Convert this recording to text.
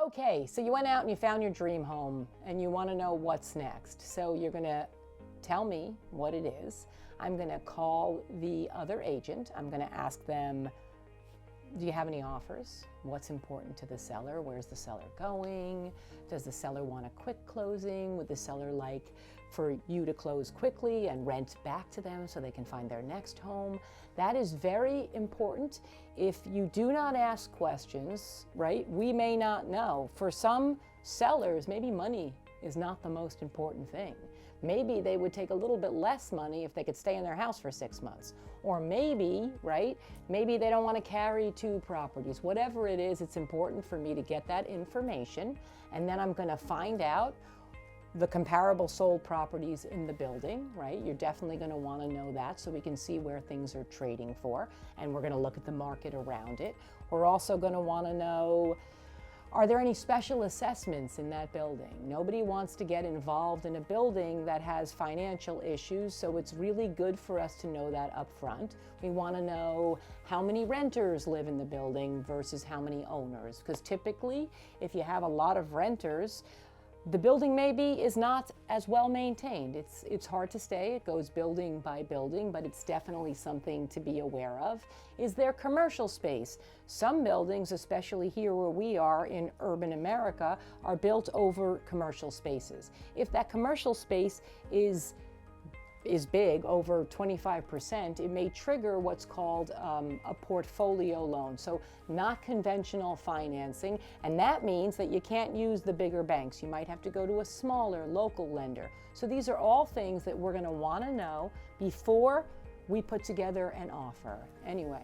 Okay, so you went out and you found your dream home and you want to know what's next. So you're going to tell me what it is. I'm going to call the other agent. I'm going to ask them, do you have any offers? What's important to the seller? Where's the seller going? Does the seller want a quick closing? Would the seller like for you to close quickly and rent back to them so they can find their next home? That is very important. If you do not ask questions, right, we may not know. For some sellers, maybe money is not the most important thing. Maybe they would take a little bit less money if they could stay in their house for 6 months. Or maybe, right, maybe they don't want to carry 2 properties. Whatever it is, it's important for me to get that information, and then I'm going to find out the comparable sold properties in the building, right? You're definitely going to want to know that so we can see where things are trading for, and we're going to look at the market around it. We're also going to want to know, are there any special assessments in that building? Nobody wants to get involved in a building that has financial issues, so it's really good for us to know that up front. We want to know how many renters live in the building versus how many owners, because typically, if you have a lot of renters, the building maybe is not as well maintained. It's hard to say, it goes building by building, but it's definitely something to be aware of. Is there commercial space? Some buildings, especially here where we are in urban America, are built over commercial spaces. If that commercial space is big, over 25%, it may trigger what's called a portfolio loan. So not conventional financing, and that means that you can't use the bigger banks. You might have to go to a smaller local lender. So these are all things that we're going to want to know before we put together an offer. Anyway.